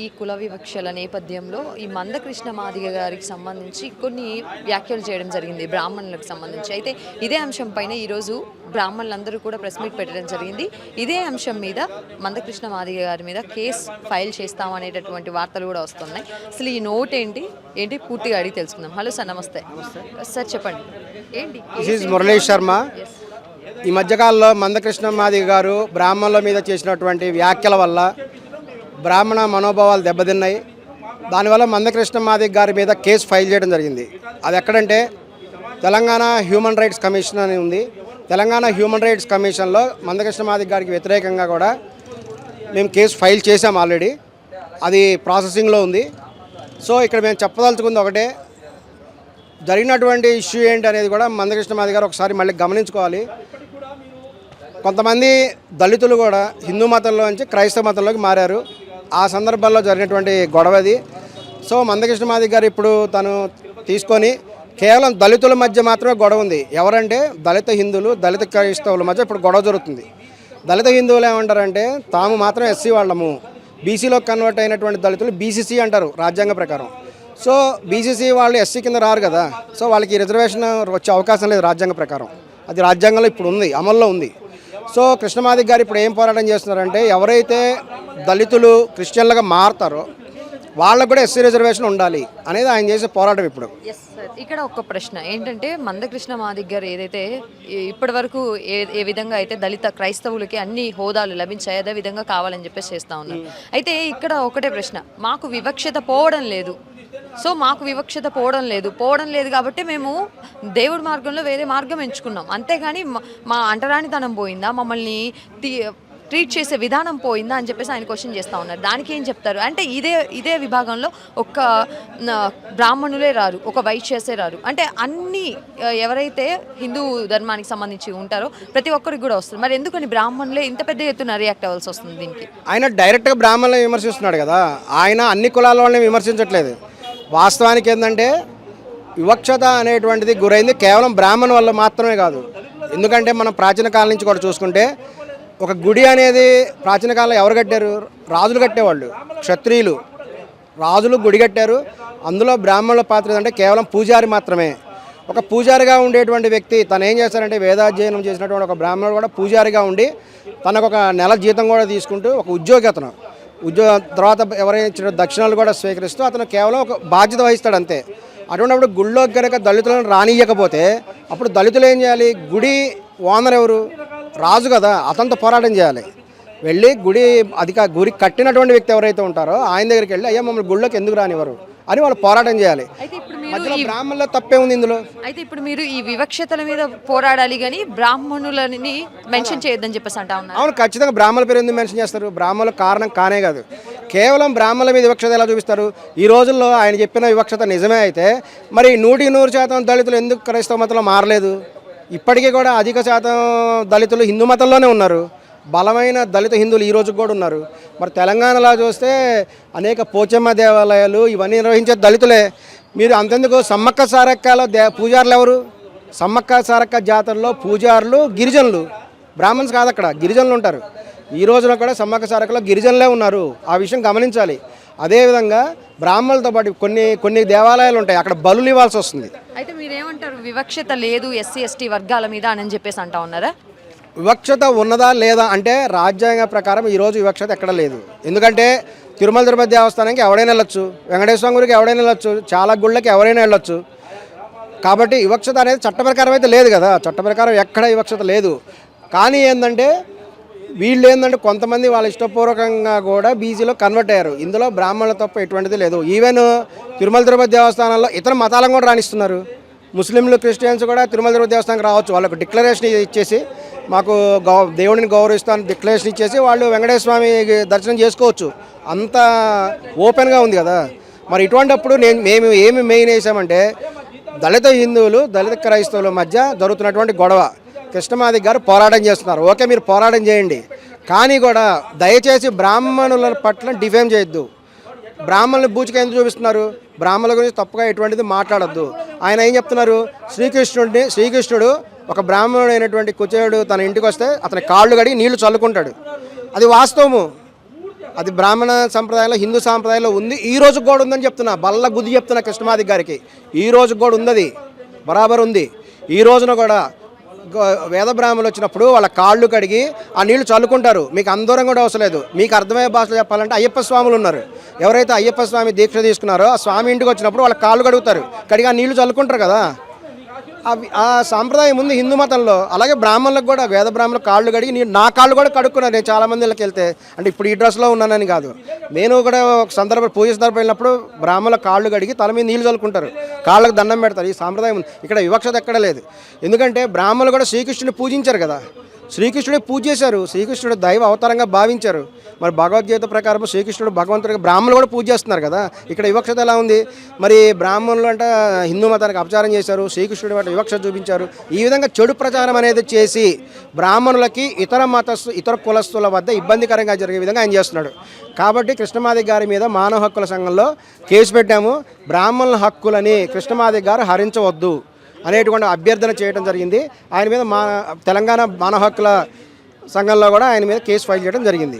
ఈ కుల వివక్షల నేపథ్యంలో ఈ మందకృష్ణ మాదిగ గారికి సంబంధించి కొన్ని వ్యాఖ్యలు చేయడం జరిగింది బ్రాహ్మణులకు సంబంధించి. అయితే ఇదే అంశంపైన ఈరోజు బ్రాహ్మణులందరూ కూడా ప్రెస్ మీట్ పెట్టడం జరిగింది. ఇదే అంశం మీద మందకృష్ణ మాదిగ గారి మీద కేసు ఫైల్ చేస్తామనేటటువంటి వార్తలు కూడా వస్తున్నాయి. అసలు ఈ నోట్ ఏంటి పూర్తిగా అడిగి తెలుసుకుందాం. హలో సార్, నమస్తే సార్, చెప్పండి ఏంటి? మురళీ శర్మ. ఈ మధ్యకాలంలో మందకృష్ణ మాదిగ గారు బ్రాహ్మణుల మీద చేసినటువంటి వ్యాఖ్యల వల్ల బ్రాహ్మణ మనోభావాలు దెబ్బతిన్నాయి. దానివల్ల మందకృష్ణ మాదిగ గారి మీద కేసు ఫైల్ చేయడం జరిగింది. అది ఎక్కడంటే తెలంగాణ హ్యూమన్ రైట్స్ కమిషన్ అని ఉంది. తెలంగాణ హ్యూమన్ రైట్స్ కమిషన్లో మందకృష్ణ మాదిగ గారికి వ్యతిరేకంగా కూడా మేము కేసు ఫైల్ చేసాం ఆల్రెడీ. అది ప్రాసెసింగ్లో ఉంది. సో ఇక్కడ మేము చెప్పదలుచుకుంది ఒకటే, జరిగినటువంటి ఇష్యూ ఏంటి అనేది కూడా మందకృష్ణ మాదిగ గారు ఒకసారి మళ్ళీ గమనించుకోవాలి. కొంతమంది దళితులు కూడా హిందూ మతంలో నుంచి క్రైస్తవ మతంలోకి మారారు. ఆ సందర్భంలో జరిగినటువంటి గొడవది. సో మందకృష్ణ మాదిగ గారు ఇప్పుడు తను తీసుకొని కేవలం దళితుల మధ్య మాత్రమే గొడవ ఉంది. ఎవరంటే దళిత హిందువులు, దళిత క్రైస్తవుల మధ్య ఇప్పుడు గొడవ జరుగుతుంది. దళిత హిందువులు ఏమంటారంటే తాము మాత్రం ఎస్సీ వాళ్ళము, బీసీలో కన్వర్ట్ అయినటువంటి దళితులు బీసీసీ అంటారు రాజ్యాంగ ప్రకారం. సో బీసీసీ వాళ్ళు ఎస్సీ కింద రారు కదా. సో వాళ్ళకి రిజర్వేషన్ వచ్చే అవకాశం లేదు రాజ్యాంగ ప్రకారం. అది రాజ్యాంగంలో ఇప్పుడు ఉంది, అమల్లో ఉంది. సో కృష్ణ మాదిగ గారు ఇప్పుడు ఏం పోరాటం చేస్తున్నారంటే ఎవరైతే దళితులు క్రిస్టియన్లుగా మారుతారో వాళ్ళకు కూడా ఎస్సీ రిజర్వేషన్ ఉండాలి అనేది ఆయన చేసే పోరాటం ఇప్పుడు. ఇక్కడ ఒక ప్రశ్న ఏంటంటే మందకృష్ణ మాదిగ గారు ఏదైతే ఇప్పటి వరకు ఏ విధంగా అయితే దళిత క్రైస్తవులకి అన్ని హోదాలు లభించాయి అదే విధంగా కావాలని చెప్పేసి చేస్తూ ఉన్నారు. అయితే ఇక్కడ ఒకటే ప్రశ్న, మాకు వివక్షత పోవడం లేదు. సో మాకు వివక్షత పోవడం లేదు కాబట్టి మేము దేవుడి మార్గంలో వేరే మార్గం ఎంచుకున్నాం. అంతేగాని మా అంటరానితనం పోయిందా, మమ్మల్ని ట్రీట్ చేసే విధానం పోయిందా అని చెప్పేసి ఆయన క్వశ్చన్ చేస్తూ ఉన్నారు. దానికి ఏం చెప్తారు అంటే ఇదే విభాగంలో ఒక్క బ్రాహ్మణులే రారు, ఒక వైశ్యసే రారు, అంటే అన్ని ఎవరైతే హిందూ ధర్మానికి సంబంధించి ఉంటారో ప్రతి ఒక్కరికి కూడా వస్తుంది. మరి ఎందుకని బ్రాహ్మణులే ఇంత పెద్ద ఎత్తున రియాక్ట్ అవ్వాల్సి వస్తుంది దీనికి? ఆయన డైరెక్ట్గా బ్రాహ్మణులను విమర్శిస్తున్నాడు కదా, ఆయన అన్ని కులాల వాళ్ళని విమర్శించట్లేదు. వాస్తవానికి ఏంటంటే వివక్షత అనేటువంటిది గురైంది కేవలం బ్రాహ్మణ్ వల్ల మాత్రమే కాదు. ఎందుకంటే మనం ప్రాచీన కాలం నుంచి కూడా చూసుకుంటే ఒక గుడి అనేది ప్రాచీన కాలంలో ఎవరు కట్టారు? రాజులు కట్టేవాళ్ళు, క్షత్రియులు రాజులు గుడి కట్టారు. అందులో బ్రాహ్మణుల పాత్ర ఏంటంటే కేవలం పూజారి మాత్రమే. ఒక పూజారిగా ఉండేటువంటి వ్యక్తి తను ఏం చేస్తారంటే వేదాధ్యయనం చేసినటువంటి ఒక బ్రాహ్మణుడు కూడా పూజారిగా ఉండి తనకు ఒక నెల జీతం కూడా తీసుకుంటూ ఒక ఉద్యోగి అతను తర్వాత ఎవరైనా ఇచ్చిన దక్షిణాలు కూడా స్వీకరిస్తూ అతను కేవలం ఒక బాధ్యత వహిస్తాడు అంతే. అటువంటిప్పుడు గుడిలో కనుక దళితులను రానియకపోతే అప్పుడు దళితులు ఏం చేయాలి? గుడి ఓనర్ ఎవరు? రాజు కదా, అతనితో పోరాటం చేయాలి. వెళ్ళి గుడి కట్టినటువంటి వ్యక్తి ఎవరైతే ఉంటారో ఆయన దగ్గరికి వెళ్ళి అయ్యా మమ్మల్ని గుడిలోకి ఎందుకు రానివ్వరు అని వాళ్ళు పోరాటం చేయాలి. మధ్యలో బ్రాహ్మణుల తప్పే ఉంది ఇందులో. అయితే ఇప్పుడు మీరు ఈ వివక్షతల మీద పోరాడాలి కానీ బ్రాహ్మణులని మెన్షన్ చేయొద్దని చెప్పేసి అంటా ఉన్నారు. అవును, ఖచ్చితంగా బ్రాహ్మణుల పేరు ఎందుకు మెన్షన్ చేస్తారు? బ్రాహ్మణుల కారణం కానే కాదు. కేవలం బ్రాహ్మణుల మీద వివక్షత ఎలా చూపిస్తారు? ఈ రోజుల్లో ఆయన చెప్పిన వివక్షత నిజమే అయితే మరి 100% దళితులు ఎందుకు క్రైస్తవ మతంలో మారలేదు? ఇప్పటికీ కూడా అధిక శాతం దళితులు హిందూ మతంలోనే ఉన్నారు. బలమైన దళిత హిందువులు ఈ రోజు కూడా ఉన్నారు. మరి తెలంగాణలో చూస్తే అనేక పోచమ్మ దేవాలయాలు ఇవన్నీ నిర్వహించే దళితులే. మీరు అంతెందుకు సమ్మక్క సారక్కలో పూజారులు ఎవరు? సమ్మక్క సారక్క జాతరలో పూజారులు గిరిజనులు, బ్రాహ్మణ్స్ కాదు, అక్కడ గిరిజనులు ఉంటారు. ఈ రోజున కూడా సమ్మక్క సారక్కలో గిరిజనులే ఉన్నారు. ఆ విషయం గమనించాలి. అదేవిధంగా బ్రాహ్మణులతో పాటు కొన్ని దేవాలయాలు ఉంటాయి, అక్కడ బలులు ఇవ్వాల్సి వస్తుంది. అయితే మీరేమంటారు, వివక్షత లేదు ఎస్సీ ఎస్టీ వర్గాల మీద అని చెప్పేసి అంటా ఉన్నారా? వివక్షత ఉన్నదా లేదా అంటే రాజ్యాంగ ప్రకారం ఈరోజు వివక్షత ఎక్కడ లేదు. ఎందుకంటే తిరుమల తిరుపతి దేవస్థానానికి ఎవడైనా వెళ్ళొచ్చు, వెంకటేశ్వర గుడికి ఎవడైనా వెళ్ళొచ్చు, చాలా గుళ్ళకి ఎవరైనా వెళ్ళొచ్చు. కాబట్టి వివక్షత అనేది చట్ట ప్రకారం అయితే లేదు కదా, చట్ట ప్రకారం ఎక్కడ వివక్షత లేదు. కానీ ఏంటంటే వీళ్ళు ఏంటంటే కొంతమంది వాళ్ళ ఇష్టపూర్వకంగా కూడా బీసీలో కన్వర్ట్ అయ్యారు. ఇందులో బ్రాహ్మణుల తప్ప ఎటువంటిది లేదు. ఈవెన్ తిరుమల తిరుపతి దేవస్థానంలో ఇతర మతాలను కూడా రాణిస్తున్నారు. ముస్లింలు, క్రిస్టియన్స్ కూడా తిరుమల తిరుపతి దేవస్థానానికి రావచ్చు. వాళ్ళకు డిక్లరేషన్ ఇచ్చేసి మాకు దేవుడిని గౌరవిస్తాను డిక్లరేషన్ ఇచ్చేసి వాళ్ళు వెంకటేశ్వర స్వామి దర్శనం చేసుకోవచ్చు. అంత ఓపెన్గా ఉంది కదా. మరి ఇటువంటిప్పుడు మేము ఏమి మెయిన్ వేసామంటే దళిత హిందువులు, దళిత క్రైస్తవుల మధ్య జరుగుతున్నటువంటి గొడవ కృష్ణ మాదిగ గారు పోరాటం చేస్తున్నారు. ఓకే, మీరు పోరాటం చేయండి, కానీ కూడా దయచేసి బ్రాహ్మణుల పట్ల డిఫేమ్ చేయొద్దు. బ్రాహ్మణులు బూచిక ఎందుకు చూపిస్తున్నారు? బ్రాహ్మణుల గురించి తప్పుగా ఎటువంటిది మాట్లాడద్దు. ఆయన ఏం చెప్తున్నారు? శ్రీకృష్ణుడు ఒక బ్రాహ్మణుడు అయినటువంటి కుచేయుడు తన ఇంటికి వస్తే అతని కాళ్ళు కడిగి నీళ్లు చల్లుకుంటాడు. అది వాస్తవము. అది బ్రాహ్మణ సంప్రదాయంలో హిందూ సాంప్రదాయంలో ఉంది, ఈ రోజు కూడా ఉందని చెప్తున్నా, బల్ల గుద్ది చెప్తున్నా కృష్ణమాది గారికి. ఈ రోజు కూడా ఉంది, అది బరాబర్ ఉంది. ఈ రోజున కూడా వేద బ్రాహ్మణులు వచ్చినప్పుడు వాళ్ళ కాళ్ళు కడిగి ఆ నీళ్లు చల్లుకుంటారు. మీకు అందరం కూడా అవసరం లేదు. మీకు అర్థమయ్యే భాషలో చెప్పాలంటే అయ్యప్ప స్వాములు ఉన్నారు. ఎవరైతే అయ్యప్ప స్వామి దీక్ష తీసుకున్నారో ఆ స్వామి ఇంటికి వచ్చినప్పుడు వాళ్ళ కాళ్ళు కడుగుతారు, కడిగి ఆ నీళ్లు చల్లుకుంటారు కదా. అవి ఆ సాంప్రదాయం ఉంది హిందూ మతంలో. అలాగే బ్రాహ్మణులకు కూడా వేద బ్రాహ్మణులు కాళ్ళు కడిగి నా కాళ్ళు కూడా కడుక్కున్నాను నేను చాలామంది ఇళ్ళకి వెళ్తే. అంటే ఇప్పుడు ఈ డ్రెస్లో ఉన్నానని కాదు, నేను కూడా ఒక సందర్భం పూజ సందర్భం వెళ్ళినప్పుడు బ్రాహ్మణుల కాళ్ళు కడిగి తల మీద నీళ్ళు చల్లుకుంటారు, కాళ్ళకు దండం పెడతారు. ఈ సాంప్రదాయం ఉంది. ఇక్కడ వివక్షత ఎక్కడ లేదు. ఎందుకంటే బ్రాహ్మణులు కూడా శ్రీకృష్ణుని పూజించారు కదా, శ్రీకృష్ణుడే పూజ చేశారు, శ్రీకృష్ణుడు దైవ అవతారంగా భావించారు. మరి భగవద్గీత ప్రకారం శ్రీకృష్ణుడు భగవంతుడిగా బ్రాహ్మణులు కూడా పూజ చేస్తున్నారు కదా. ఇక్కడ వివక్షత ఎలా ఉంది? మరి బ్రాహ్మణులు అంటే హిందూ మతానికి అపచారం చేశారు, శ్రీకృష్ణుడు అంటే వివక్షత చూపించారు. ఈ విధంగా చెడు ప్రచారం అనేది చేసి బ్రాహ్మణులకి ఇతర కులస్తుల వద్ద ఇబ్బందికరంగా జరిగే విధంగా ఆయన చేస్తున్నాడు. కాబట్టి కృష్ణమాది గారి మీద మానవ హక్కుల సంఘంలో కేసు పెట్టాము. బ్రాహ్మణుల హక్కులని కృష్ణమాది గారు హరించవద్దు అనేటువంటి అభ్యర్థన చేయడం జరిగింది. ఆయన మీద తెలంగాణ మానవ హక్కుల సంఘంలో కూడా ఆయన మీద కేసు ఫైల్ చేయడం జరిగింది.